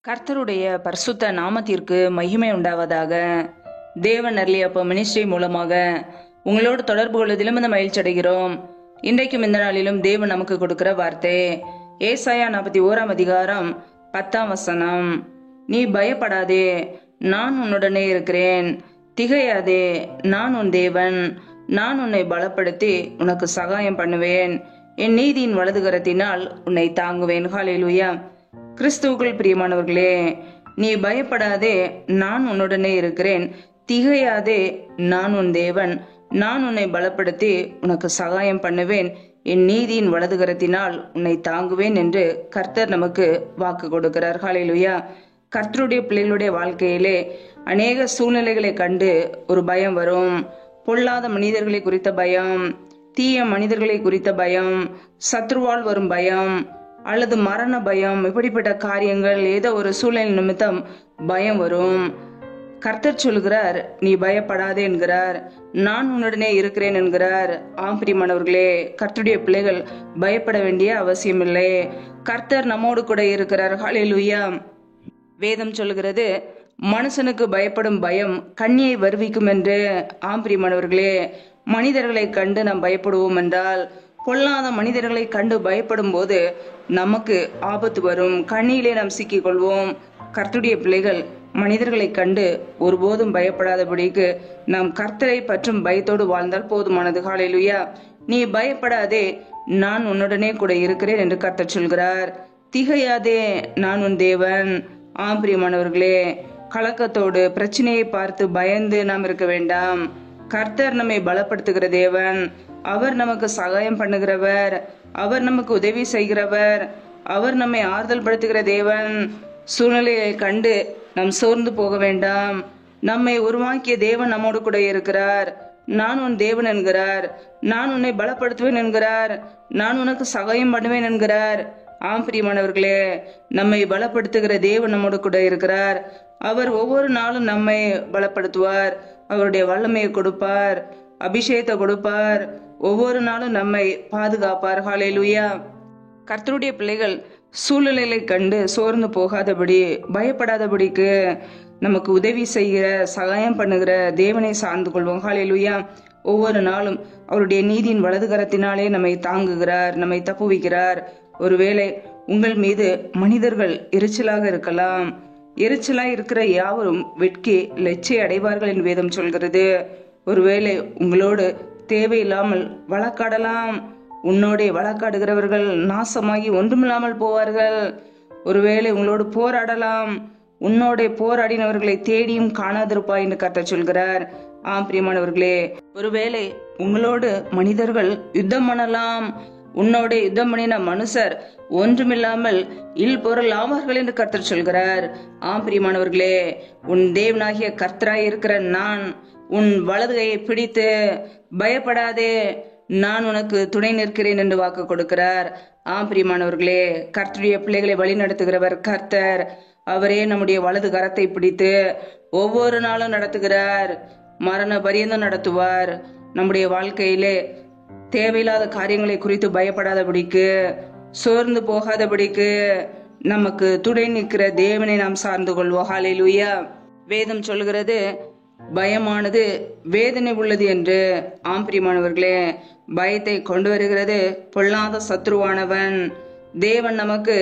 கர்த்தருடைய பரிசுத்த நாமத்திற்கு மகிமை உண்டாவதாக. தேவன் அருளியப்ப மினிஸ்ட்ரி மூலமாக உங்களோடு தொடர்பு கொள்வதிலும் இந்த மகிழ்ச்சி அடைகிறோம். இன்றைக்கும் இந்த நாளிலும் தேவன் நமக்கு கொடுக்கிற வார்த்தை ஏசாயா 41 அதிகாரம் 10 நீ பயப்படாதே, நான் உன்னுடனே இருக்கிறேன். திகையாதே, நான் உன் தேவன். நான் உன்னை பலப்படுத்தி உனக்கு சகாயம் பண்ணுவேன். என் நீதியின் வலதுகரத்தினால் உன்னை தாங்குவேன். ஹல்லேலூயா. கிறிஸ்துவுக்குள் பிரியமானவர்களே, நீ பயப்படாதே, நான் உன்னுடனே இருக்கிறேன். திகையாதே, நான் உன் தேவன். நான் உன்னை பலப்படுத்தி உனக்கு சகாயம் பண்ணுவேன். என் நீதியின் வலதுகரத்தினால் உன்னை தாங்குவேன் என்று கர்த்தர் நமக்கு வாக்கு கொடுக்கிறார். ஹல்லேலூயா. கர்த்தருடைய பிள்ளைகளுடைய வாழ்க்கையிலே அநேக சூழ்நிலைகளை கண்டு ஒரு பயம் வரும். பொல்லாத மனிதர்களை குறித்த பயம், தீய மனிதர்களை குறித்த பயம், சத்ருவால் வரும் பயம் அல்லது மரண பயம், இப்படிப்பட்ட காரியங்கள் ஏதோ ஒரு சூழ்நிலை நிமித்தம் பயம் வரும். கர்த்தர் சொல்கிறார், நீ பயப்படாதே என்கிறார். நான் உன்னுடனே இருக்கிறேன் என்கிறார். பிரியமானவர்களே, கர்த்தருடைய பிள்ளைகள் பயப்பட வேண்டிய அவசியம் இல்லை. கர்த்தர் நம்மோடு கூட இருக்கிறார். ஹல்லேலூயா. வேதம் சொல்கிறது, மனுஷனுக்கு பயப்படும் பயம் கண்ணியை வருவிக்கும் என்று. பிரியமானவர்களே, மனிதர்களை கண்டு நாம் பயப்படுவோம் என்றால், பொல்லாத மனிதர்களை கண்டு பயப்படும் போது நமக்கு ஆபத்து வரும். கண்ணியிலே நாம் சிக்கிக் கொள்வோம். கர்த்தருடைய பிள்ளைகள் மனிதர்களை கண்டு ஒருபோதும் பயப்படாதபடிக்கு நாம் கர்த்தரை பற்றும் பயத்தோடு வாழ்ந்தால் போதுமானது. ஹல்லேலூயா. நீ பயப்படாதே, நான் உன்னுடனே கூட இருக்கிறேன் என்று கர்த்தர் சொல்கிறார். திகையாதே, நான் உன் தேவன். பிரியமானவர்களே, கலக்கத்தோடு பிரச்சனையை பார்த்து பயந்து நாம் இருக்க வேண்டாம். கர்த்தர் நம்மை பலப்படுத்துகிற தேவன். அவர் நமக்கு சகாயம் பண்ணுகிறவர். அவர் நமக்கு உதவி செய்கிறவர். அவர் நம்மை ஆறுதல் படுத்துகிற தேவன். சூழ்நிலையை கண்டு நாம் சோர்ந்து போக வேண்டாம். நம்மை உருவாக்கிய தேவன் நம்மோடு கூட இருக்கிறார். நான் உன் தேவன் என்கிறார். நான் உன்னை பலப்படுத்துவேன் என்கிறார். நான் உனக்கு சகாயம் பண்ணுவேன் என்கிறார். பிரியமானவர்களே, நம்மை பலப்படுத்துகிற தேவன் நம்மோடு கூட இருக்கிறார். அவர் ஒவ்வொரு நாளும் நம்மை பலப்படுத்துவார். அவருடைய வல்லமையை கொடுப்பார், அபிஷேகத்தை கொடுப்பார். ஒவ்வொரு நாளும் நம்மை பாதுகாப்பார். ஹல்லேலூயா. கர்த்தருடைய பிள்ளைகள் சூழ்நிலைகளை கண்டு சோர்ந்து போகாதபடி, பயப்படாதபடிக்கு நமக்கு உதவி செய்கிற, சகாயம் பண்ணுகிற தேவனை சார்ந்து கொள்வோம். ஹல்லேலூயா. ஒவ்வொரு நாளும் அவருடைய நீதியின் வலதுகரத்தினாலே நம்மை தாங்குகிறார், நம்மை தப்புவிக்கிறார். ஒருவேளை உங்கள் மீது மனிதர்கள் எரிச்சலாக இருக்கலாம். எரிச்சலாய் இருக்கிற யாவரும் வெட்கி லட்சிய அடைவார்கள் என்று வேதம் சொல்கிறது. ஒருவேளை உங்களோடு தேவையில்லாமல் வழக்காடலாம். உன்னோட வழக்காடுகிறவர்கள் நாசமாகி ஒன்றுமில்லாமல் போவார்கள். ஒருவேளை உங்களோடு போராடலாம். உன்னோட போராடினவர்களை தேடியும் காணாதிருப்பாய் என்று கர்த்தர் சொல்கிறார். பிரியமானவர்களே, ஒருவேளை உங்களோடு மனிதர்கள் யுத்தம் பண்ணலாம். உன்னோட யுத்தம் பண்ணின மனுஷர் ஒன்றுமில்லாமல் இல் பொருள் ஆவார்கள் என்று கர்த்தர் சொல்கிறார். பிரியமானவர்களே, உன் தேவனாகிய கர்த்தராய் இருக்கிற நான் உன் வலதுகையை பிடித்து பயப்படாதே, நான் உனக்கு துணை நிற்கிறேன் என்று வாக்கு கொடுக்கிறார். பிரியமானவர்களே, கர்த்தருடைய பிள்ளைகளை வழி நடத்துகிறவர் கர்த்தர். அவரே நம்முடைய வலது கரத்தை பிடித்து ஒவ்வொரு நாளும் நடத்துகிறார். மரண பரியந்தம் நடத்துவார். நம்முடைய வாழ்க்கையிலே தேவையில்லாத காரியங்களை குறித்து பயப்படாதபடிக்கு, சோர்ந்து போகாதபடிக்கு நமக்கு துணை நிற்கிற தேவனை நாம் சார்ந்து கொள்வோம். ஹல்லேலூயா. வேதம் சொல்கிறது, பயமானது வேதனை உள்ளது என்று. பிரியமானவர்களே, பயத்தை கொண்டு வருகிறது பொல்லாத சத்ருவானவன். தேவன் நமக்கு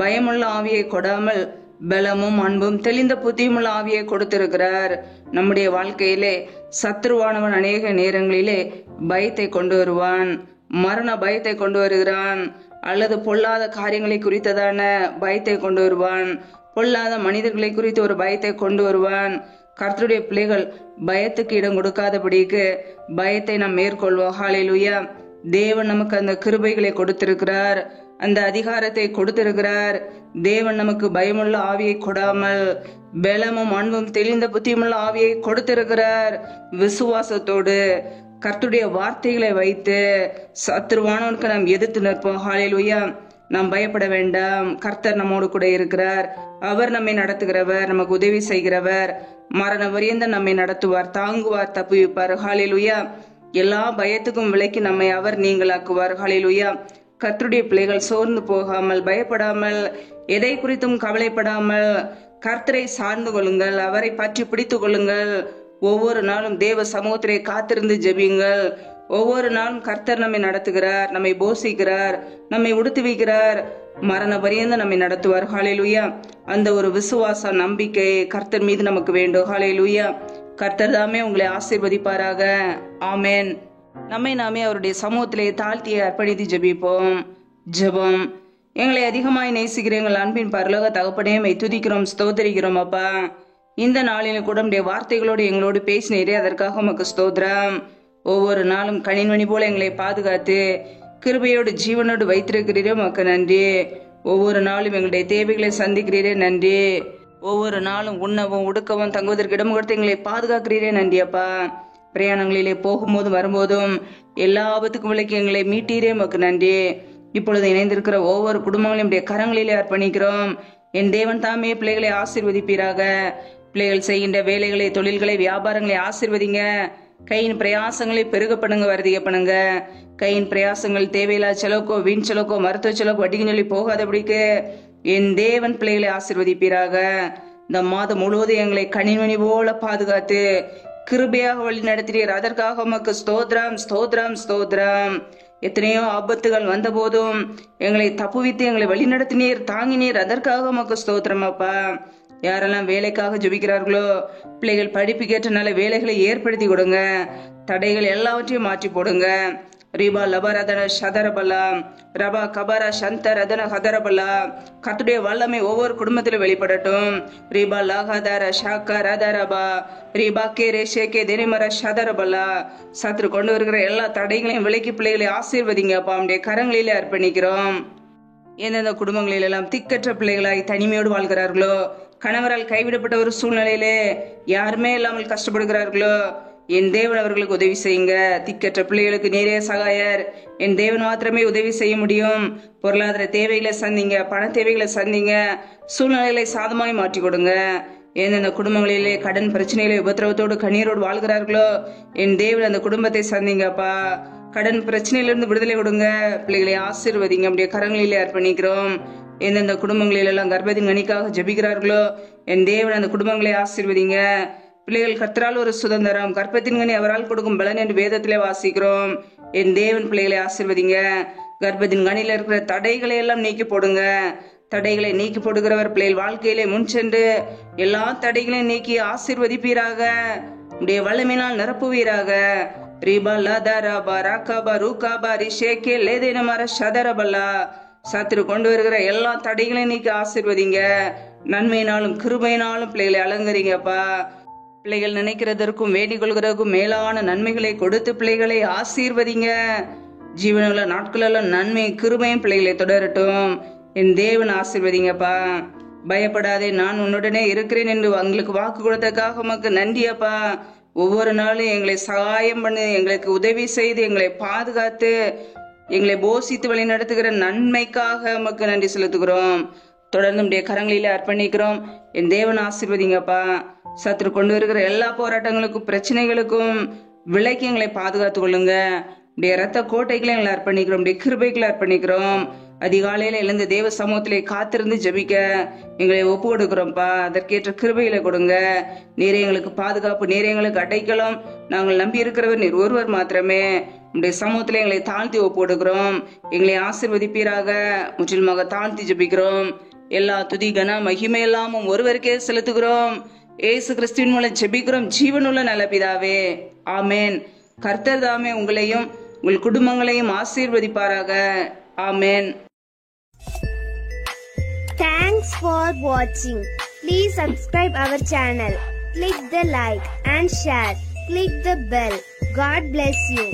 பயமுள்ள ஆவியை கொடாமல் பலமும் அன்பும் தெளிந்த புத்தியுமுள்ள ஆவியை கொடுத்திருக்கிறார். நம்முடைய வாழ்க்கையிலே சத்ருவானவன் அநேக நேரங்களிலே பயத்தை கொண்டு வருவான். மரண பயத்தை கொண்டு வருகிறான். அல்லது பொல்லாத காரியங்களை குறித்ததான பயத்தை கொண்டு வருவான். பொல்லாத மனிதர்களை குறித்து ஒரு பயத்தை கொண்டு வருவான். கர்த்தருடைய பிள்ளைகள் பயத்துக்கு இடம் கொடுக்காதபடிக்கு பயத்தை நாம் மேற்கொள்வோம். ஹல்லேலூயா. தேவன் நமக்கு அந்த கிருபைகளை கொடுத்திருக்கிறார், அந்த அதிகாரத்தை கொடுத்திருக்கிறார். தேவன் நமக்கு பயமுள்ள ஆவியை கொடாமல் பலமும் அன்பும் தெளிந்த புத்தியுமுள்ள ஆவியை கொடுத்திருக்கிறார். விசுவாசத்தோடு கர்த்தருடைய வார்த்தைகளை வைத்து சத்ருவானவனுக்கு நாம் எதிர்த்து நிற்போம். ஹல்லேலூயா. நாம் பயப்பட வேண்டாம். கர்த்தர் நம்மோடு கூட இருக்கிறார். அவர் நம்மை நடத்துகிறவர், நமக்கு உதவி செய்கிறவர். மரண வரியந்த நம்மை நடத்துவார், தாங்குவார், தப்புவிப்பார். ஹல்லேலூயா. எல்லா பயத்துக்கும் விலக்கி நம்மை அவர் நீங்களாக்குவார். ஹல்லேலூயா. கர்த்தருடைய பிள்ளைகள் சோர்ந்து போகாமல், பயப்படாமல், எதை குறித்தும் கவலைப்படாமல் கர்த்தரை சார்ந்து கொள்ளுங்கள், அவரை பற்றி பிடித்துக் கொள்ளுங்கள். ஒவ்வொரு நாளும் தேவ சமூகத்திலே காத்திருந்து ஜெபியுங்கள். ஒவ்வொரு நாளும் கர்த்தர் நம்மை நடத்துகிறார், நம்மை போஷிக்கிறார், நம்மை உடுத்தி வைக்கிறார், மரண பரியந்த நம்மை நடத்துவார். ஹல்லேலூயா. அந்த ஒரு விசுவாச நம்பிக்கை கர்த்தர் மீது நமக்கு வேண்டும். ஹல்லேலூயா. கர்த்தர் தாமே உங்களை ஆசீர்வதிப்பாராக. ஆமென். நம்மை நாமே அவருடைய சமூகத்திலே தாழ்த்தி அர்ப்பணித்து ஜெபிப்போம். ஜெபம். எங்களை அதிகமாய் நேசிக்கிற எங்கள் அன்பின் பரலோக தகப்பனே, துதிக்கிறோம், ஸ்தோத்தரிக்கிறோம் அப்பா. இந்த நாளிலும் கூட உடைய வார்த்தைகளோடு எங்களோடு பேசினீரே, அதற்காக உமக்கு ஸ்தோத்திரம். ஒவ்வொரு நாளும் கணின்மணி போல எங்களை பாதுகாத்து கிருபையோடு ஜீவனோடு வைத்திருக்கிறீரே, உமக்கு நன்றி. ஒவ்வொரு நாளும் எங்களுடைய தேவைகளை சந்திக்கிறீரே, நன்றி. ஒவ்வொரு நாளும் உண்ணவும் உடுக்கவும் தங்குவதற்கு இடம் கொடுத்து எங்களை பாதுகாக்கிறீரே, நன்றி அப்பா. பிரயாணங்களிலே போகும்போதும் வரும்போதும் எல்லா ஆபத்துக்கும் விலக்கி எங்களை மீட்டீரே, உமக்கு நன்றி. இப்பொழுது இணைந்திருக்கிற ஒவ்வொரு குடும்பங்களையும் கரங்களிலே அர்ப்பணிக்கிறோம். என் தேவன் தாமே பிள்ளைகளை ஆசீர்வதிப்பீராக. பிள்ளைகள் செய்கின்ற வேலைகளை, தொழில்களை, வியாபாரங்களை ஆசீர்வதிங்க. கையின் பிரயாசங்களை பெருக பண்ணுங்க, வருதிக பண்ணுங்க. கையின் பிரயாசங்கள் தேவையில்லா செலவுக்கோ, வீண் செலவுக்கோ, மருத்துவ செலவுக்கோ, வட்டிக்கு சொல்லி போகாதபடிக்கு என் தேவன் பிள்ளைகளை ஆசீர்வதிப்பீராக. இந்த மாதம் முழுவதும் எங்களை கணின்மணி போல பாதுகாத்து கிருபையாக வழி நடத்தினீர், அதற்காக உமக்கு ஸ்தோத்திரம், ஸ்தோத்திரம், ஸ்தோத்திரம். எத்தனையோ ஆபத்துகள் வந்த போதும் எங்களை தப்புவித்து எங்களை வழி நடத்தினீர், தாங்கினீர், அதற்காக உமக்கு ஸ்தோத்திரம் அப்பா. யாரெல்லாம் வேலைக்காக ஜெபிக்கிறார்களோ, பிள்ளைகள் படிப்புக்கேற்ற நல்ல வேலைகளை ஏற்படுத்தி கொடுங்க. தடைகள் எல்லாவற்றையும் மாற்றி போடுங்க. ரீபா லபரதன சதரபலா, ரபா கபரா சந்தரதன ஹதரபலா. கர்த்தருடைய வல்லமை ஒவ்வொரு குடும்பத்திலும் வெளிப்படட்டும். ரீபா லாகாதார ஷாக்கா ரதரபா, ரீபா கே ரேஷேகே தினிமர சதரபலா. சத்துரு கொண்டு வருகிற எல்லா தடைகளையும் விலக்கி பிள்ளைகளை ஆசீர்வதிங்க அப்பா. நம்முடைய கரங்களிலே அர்ப்பணிக்கிறோம். எந்தெந்த குடும்பங்களில் எல்லாம் திக்கற்ற பிள்ளைகளாய் தனிமையோடு வாழ்கிறார்களோ, கணவரால் கைவிடப்பட்ட ஒரு சூழ்நிலையிலே யாருமே இல்லாமல் கஷ்டப்படுகிறார்களோ, என் தேவன் அவர்களுக்கு உதவி செய்யுங்க. திக்கற்ற பிள்ளைகளுக்கு நேரே சகாயர். என் தேவன் மாத்திரமே உதவி செய்ய முடியும். பொருளாதார தேவைகளை சந்திங்க, பண தேவைகளை சந்திங்க, சூழ்நிலைகளை சாதமாய் மாற்றி கொடுங்க. எந்தெந்த குடும்பங்களிலே கடன் பிரச்சனைகளை உபத்திரவத்தோடு கண்ணீரோடு வாழ்கிறார்களோ, என் தேவன் அந்த குடும்பத்தை சந்திங்கப்பா. கடன் பிரச்சனையிலிருந்து விடுதலை கொடுங்க. பிள்ளைகளை ஆசீர்வதிங்க. நம்முடைய கரங்களிலே அர்ப்பணிக்கிறோம். எந்தெந்த குடும்பங்களில் எல்லாம் கர்ப்பத்தின் கனிக்காக ஜெபிக்கிறார்களோ, என் தேவன் அந்த குடும்பங்களை ஆசீர்வதிங்க. பிள்ளைகள் கர்த்தரால் ஒரு சுதந்திரம், கர்ப்பத்தின் கனி அவரால் கொடுக்கும் பலன் என்று வேதத்திலே வாசிக்கிறோம். என் தேவன் பிள்ளைகளை ஆசீர்வதிங்க. கர்ப்பத்தின் கனியில இருக்கிற தடைகளை எல்லாம் நீக்கி போடுங்க. தடைகளை நீக்கி போடுகிறவர் பிள்ளைகள் வாழ்க்கையிலே முன் சென்று எல்லா தடைகளையும் நீக்கி ஆசீர்வதிப்பீராக. உடைய வல்லமையினால் நிரப்புவீராக. ரீபா லதரபா ராகாபா ரூகாபா ரிஷேகே லேதேனமர சதரபலா. சத்துரு கொண்டு வருகிற எல்லா தடைகளையும் நீக்கி ஆசீர்வதிங்க. நன்மையினாலும் கிருபையினாலும் பிள்ளைகளை அலங்கரிங்கப்பா. பிள்ளைகள் நினைக்கிறதற்கும் வேண்டிக் கொள்கிறதுக்கும் மேலான நன்மைகளை கொடுத்து பிள்ளைகளை ஆசீர்வதிங்க. ஜீவனுள்ள நாட்களெல்லாம் நன்மை கிருபையும் பிள்ளைகளை தொடரட்டும். என் தேவன் ஆசீர்வதிங்கப்பா. பயப்படாதே, நான் உன்னுடனே இருக்கிறேன் என்று உங்களுக்கு வாக்கு கொடுத்ததுக்காக உமக்கு நன்றி அப்பா. ஒவ்வொரு நாளும் எங்களை சகாயம் பண்ணு, எங்களுக்கு உதவி செய்து, எங்களை பாதுகாத்து, எங்களை போஷித்து வழி நடத்துகிற நன்மைக்காக உமக்கு நன்றி செலுத்துகிறோம். தொடர்ந்து உடைய கரங்களிலே அர்ப்பணிக்கிறோம். என் தேவன் ஆசீர்வதிங்கப்பா. சத்துரு கொண்டு வருகிற எல்லா போராட்டங்களுக்கும் பிரச்சனைகளுக்கும் விலைக்கு எங்களை பாதுகாத்து கொள்ளுங்க. உடைய ரத்த கோட்டைகளை எங்களை அர்ப்பணிக்கிறோம். உடைய கிருபைகளை அர்ப்பணிக்கிறோம். அதிகாலையில எழுந்து தேவ சமூகத்திலே காத்திருந்து ஜெபிக்க எங்களை ஒப்பு கொடுக்கிறோம்ப்பா. அதற்கேற்ற கிருபைகளை கொடுங்க. நீரே எங்களுக்கு பாதுகாப்பு, நீரே எங்களுக்கு அடைக்கலம். நாங்கள் நம்பி இருக்கிறவர் நீர் ஒருவர் மாத்திரமே. உடைய சமூகத்திலே எங்களை தாழ்த்தி ஒப்பு கொடுக்கிறோம். எங்களை ஆசீர்வதிப்பீராக. முற்றிலுமாக தாழ்த்தி ஜெபிக்கிறோம். எல்லா துதி கன மகிமை எல்லாமும் ஒருவருக்கே செலுத்துகிறோம். ஏசு கிறிஸ்துவின் மூலம் ஜெபிக்கிறோம், ஜீவனுள்ள நல்ல பிதாவே. ஆமேன். கர்த்தர் தாமே உங்களையும் உங்கள் குடும்பங்களையும் ஆசீர்வதிப்பாராக. ஆமேன். Thanks for watching. Please subscribe our channel. Click the like and share. Click the bell. God bless you.